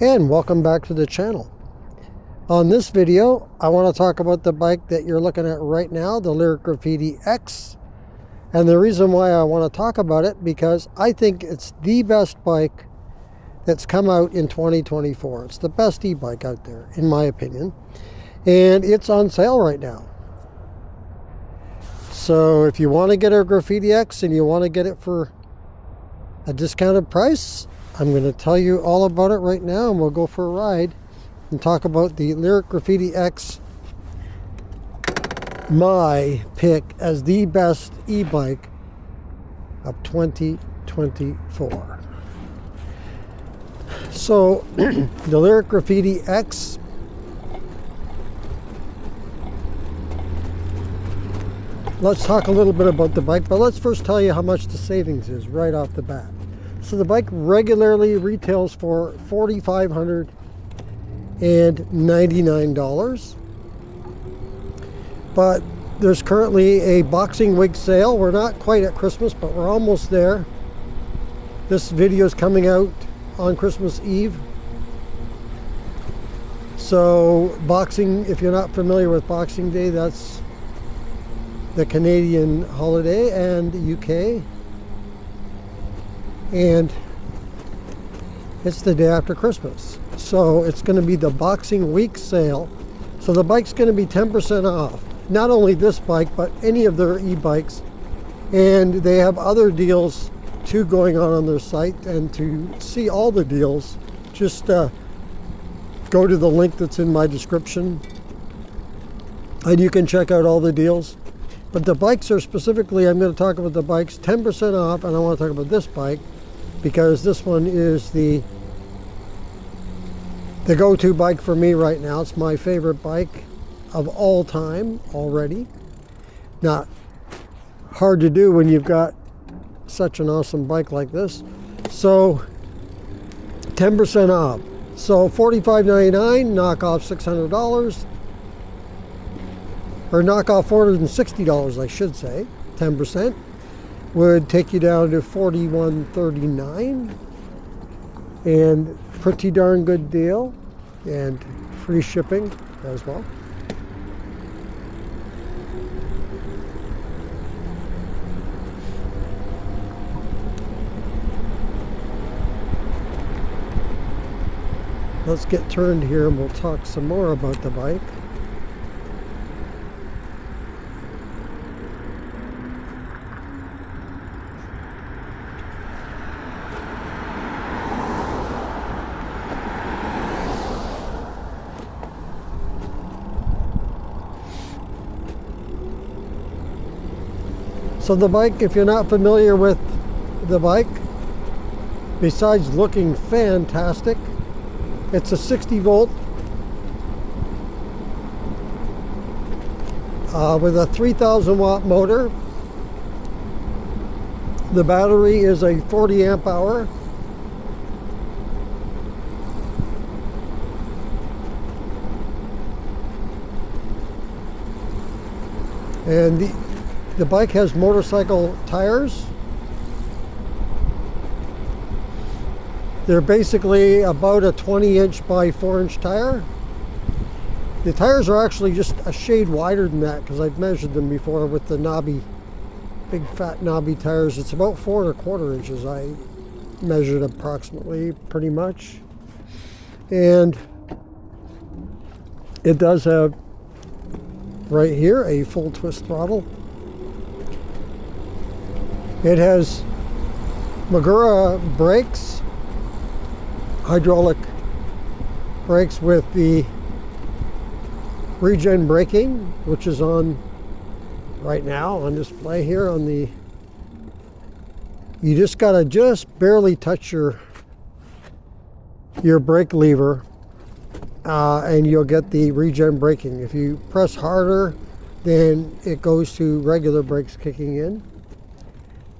And welcome back to the channel. On this video, I want to talk about the bike that you're looking at right now, the Lyric Graffiti X. And the reason why I want to talk about it, because I think it's the best bike that's come out in 2024. It's the best e-bike out there, in my opinion. And it's on sale right now. So if you want to get a Graffiti X and you want to get it for a discounted price, I'm going to tell you all about it right now, and we'll go for a ride and talk about the Lyric Graffiti X, my pick as the best e-bike of 2024. So the Lyric Graffiti X, let's talk a little bit about the bike, but let's first tell you how much the savings is right off the bat. So the bike regularly retails for $4,599, but there's currently a Boxing Week sale. We're not quite at Christmas, but we're almost there. This video is coming out on Christmas Eve. So Boxing, if you're not familiar with Boxing Day, that's the Canadian holiday and the UK. And it's the day after Christmas. So it's going to be the Boxing Week sale. So the bike's going to be 10% off. Not only this bike, but any of their e-bikes. And they have other deals too going on their site. And to see all the deals, just go to the link that's in my description. And you can check out all the deals. But the bikes are specifically, I'm going to talk about the bikes, 10% off. And I want to talk about this bike, because this one is the go-to bike for me right now. It's my favorite bike of all time already. Not hard to do when you've got such an awesome bike like this. So 10% off. So $45.99, knock off $600, or knock off $460, I should say, 10%. Would take you down to $41.39, and pretty darn good deal, and free shipping as well. Let's get turned here and we'll talk some more about the bike. So the bike, if you're not familiar with the bike, besides looking fantastic, it's a 60 volt with a 3,000 watt motor. The battery is a 40 amp hour. And the bike has motorcycle tires. They're basically about a 20-inch by 4-inch tire. The tires are actually just a shade wider than that, because I've measured them before with the knobby, big fat knobby tires. It's about 4 1/4 inches. I measured approximately, pretty much. And it does have right here a full twist throttle. It has Magura brakes, hydraulic brakes with the regen braking, which is on right now on display here on the, you just gotta barely touch your brake lever and you'll get the regen braking. If you press harder, then it goes to regular brakes kicking in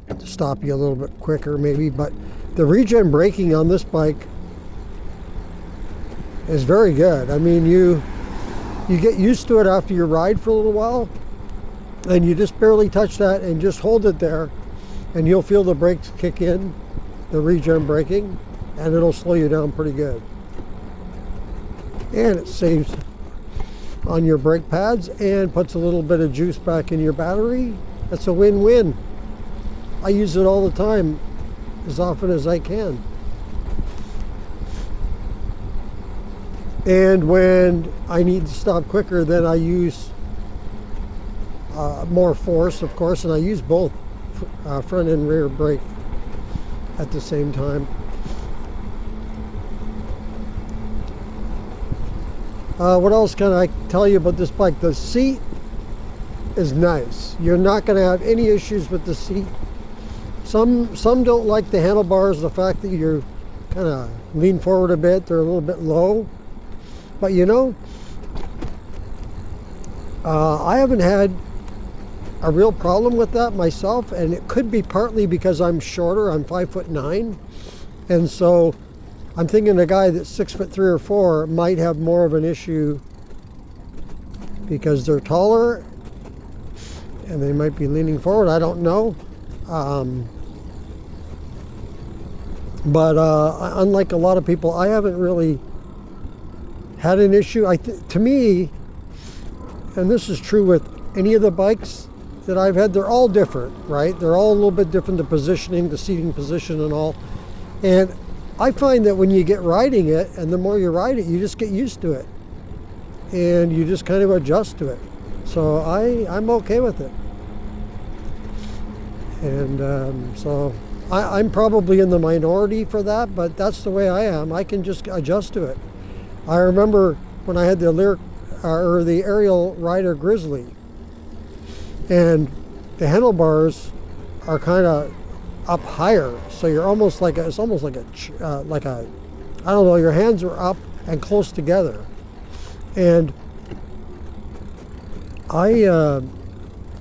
to stop you a little bit quicker maybe. But the regen braking on this bike is very good. I mean, you get used to it after you ride for a little while, and you just barely touch that and just hold it there, and you'll feel the brakes kick in, the regen braking, and it'll slow you down pretty good. and it saves on your brake pads and puts a little bit of juice back in your battery. That's a win-win. I use it all the time, as often as I can. And when I need to stop quicker, then I use more force, of course, and I use both front and rear brake at the same time. What else can I tell you about this bike? The seat is nice. You're not going to have any issues with the seat. Some don't like the handlebars, the fact that you're kind of lean forward a bit. They're a little bit low. But you know, I haven't had a real problem with that myself, and it could be partly because I'm shorter. I'm 5'9", and so I'm thinking a guy that's 6'3" or 4" might have more of an issue because they're taller and they might be leaning forward. I don't know. But unlike a lot of people, I haven't really had an issue. To me, and this is true with any of the bikes that I've had, they're all different, right? They're all a little bit different, the positioning, the seating position and all. And I find that when you get riding it, and the more you ride it, you just get used to it. And you just kind of adjust to it. So I'm okay with it. And so I'm probably in the minority for that, but that's the way I am. I can just adjust to it. I remember when I had the Aerial Rider Grizzly, and the handlebars are kind of up higher, so you're almost like it's almost like a I don't know. Your hands are up and close together, and I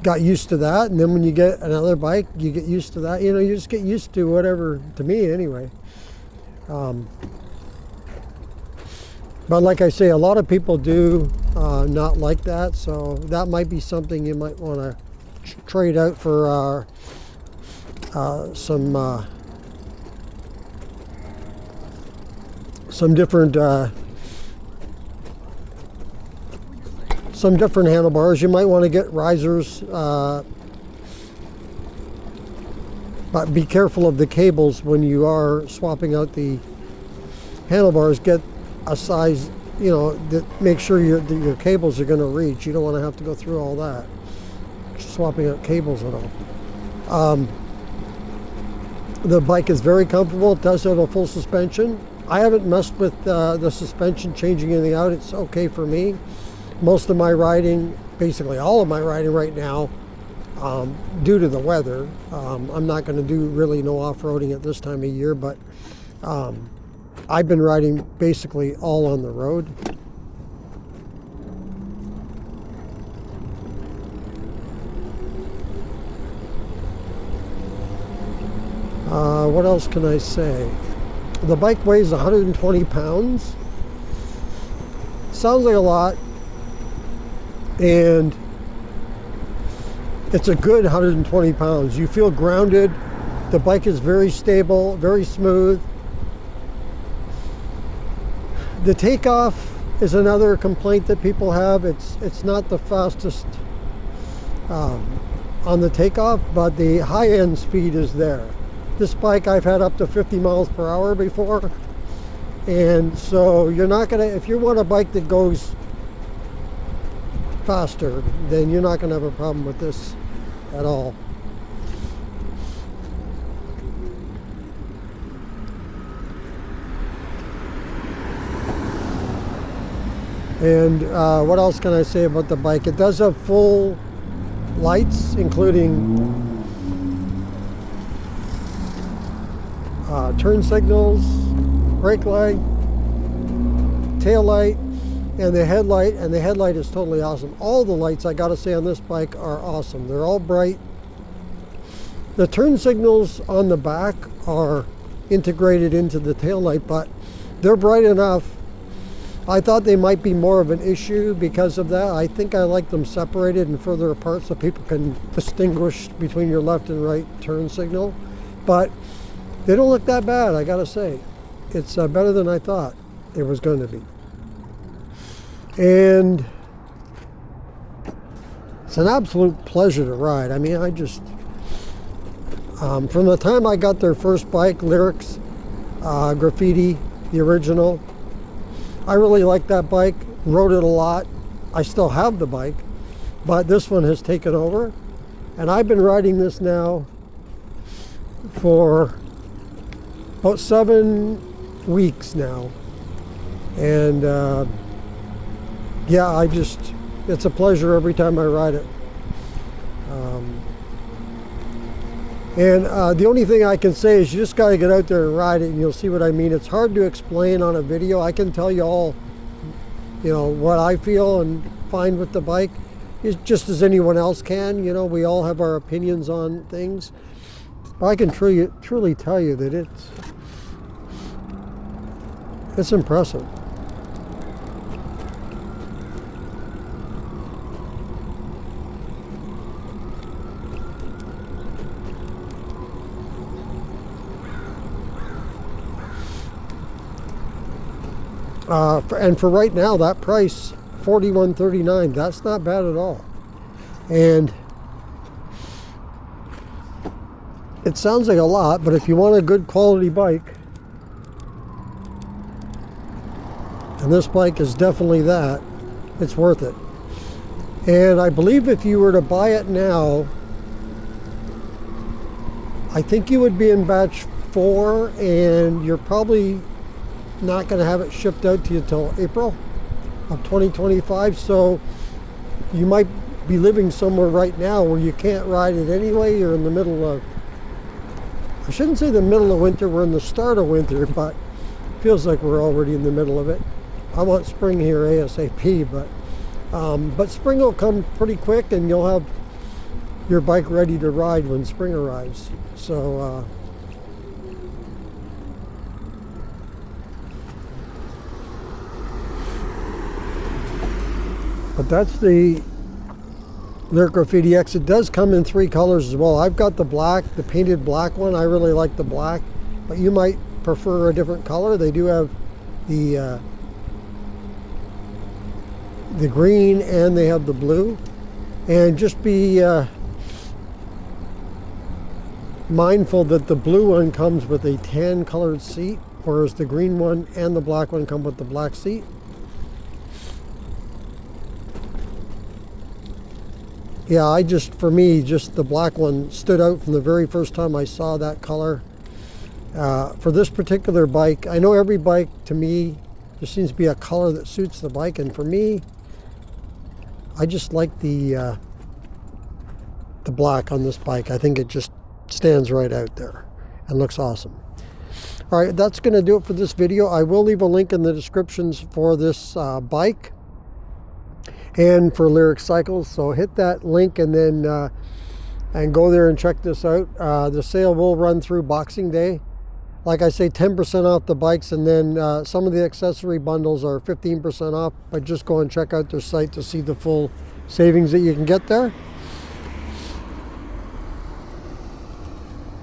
got used to that. And then when you get another bike, you get used to that. You know, you just get used to whatever. To me, anyway. But like I say, a lot of people do not like that, so that might be something you might want to trade out for some different handlebars. You might want to get risers, but be careful of the cables when you are swapping out the handlebars. Get a size, you know, that make sure your cables are going to reach. You don't want to have to go through all that, swapping out cables and all. The bike is very comfortable. It does have a full suspension. I haven't messed with the suspension, changing anything out. It's okay for me. Most of my riding, basically all of my riding right now, due to the weather, I'm not going to do really no off-roading at this time of year, but I've been riding basically all on the road. What else can I say? The bike weighs 120 pounds. Sounds like a lot, and it's a good 120 pounds. You feel grounded. The bike is very stable, very smooth. The takeoff is another complaint that people have. It's not the fastest on the takeoff, but the high-end speed is there. This bike I've had up to 50 miles per hour before, and so you're not gonna, if you want a bike that goes faster, then you're not gonna have a problem with this at all. And what else can I say about the bike? It does have full lights, including turn signals, brake light, tail light, and the headlight. And the headlight is totally awesome. All the lights, I gotta say, on this bike are awesome. They're all bright. The turn signals on the back are integrated into the tail light, but they're bright enough. I thought they might be more of an issue because of that. I think I like them separated and further apart so people can distinguish between your left and right turn signal. But they don't look that bad, I gotta say. It's better than I thought it was going to be. And it's an absolute pleasure to ride. I mean, I just, from the time I got their first bike, Lyrics, Graffiti, the original, I really liked that bike, rode it a lot. I still have the bike, but this one has taken over. And I've been riding this now for about 7 weeks now. And yeah, it's a pleasure every time I ride it. The only thing I can say is you just got to get out there and ride it, and you'll see what I mean. It's hard to explain on a video. I can tell you all, you know, what I feel and find with the bike, is just as anyone else can. You know, we all have our opinions on things. But I can truly tell you that it's impressive. And for right now, that price, $41.39, that's not bad at all. And it sounds like a lot, but if you want a good quality bike, and this bike is definitely that, it's worth it. And I believe if you were to buy it now, I think you would be in batch 4, and you're probably not going to have it shipped out to you till April of 2025. So you might be living somewhere right now where you can't ride it anyway. You're in the middle of, I shouldn't say the middle of winter, we're in the start of winter, but it feels like we're already in the middle of it. I want spring here ASAP, but spring will come pretty quick, and you'll have your bike ready to ride when spring arrives. So but that's the Lyric Graffiti X. It does come in 3 colors as well. I've got the black, the painted black one. I really like the black, but you might prefer a different color. They do have the green, and they have the blue. And just be mindful that the blue one comes with a tan colored seat, whereas the green one and the black one come with the black seat. Yeah, for me, just the black one stood out from the very first time I saw that color. For this particular bike, I know every bike, to me, there seems to be a color that suits the bike, and for me, I just like the black on this bike. I think it just stands right out there and looks awesome. All right, that's going to do it for this video. I will leave a link in the descriptions for this bike and for Lyric Cycles, so hit that link and then and go there and check this out. The sale will run through Boxing Day. Like I say, 10% off the bikes, and then some of the accessory bundles are 15% off, but just go and check out their site to see the full savings that you can get there.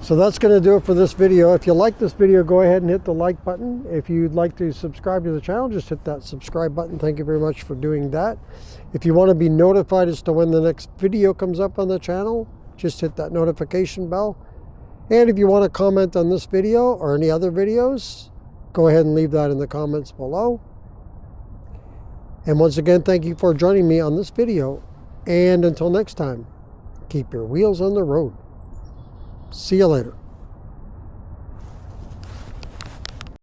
So that's going to do it for this video. If you like this video, go ahead and hit the like button. If you'd like to subscribe to the channel, just hit that subscribe button. Thank you very much for doing that. If you want to be notified as to when the next video comes up on the channel, just hit that notification bell. And if you want to comment on this video or any other videos, go ahead and leave that in the comments below. And once again, thank you for joining me on this video. And until next time, keep your wheels on the road. See you later.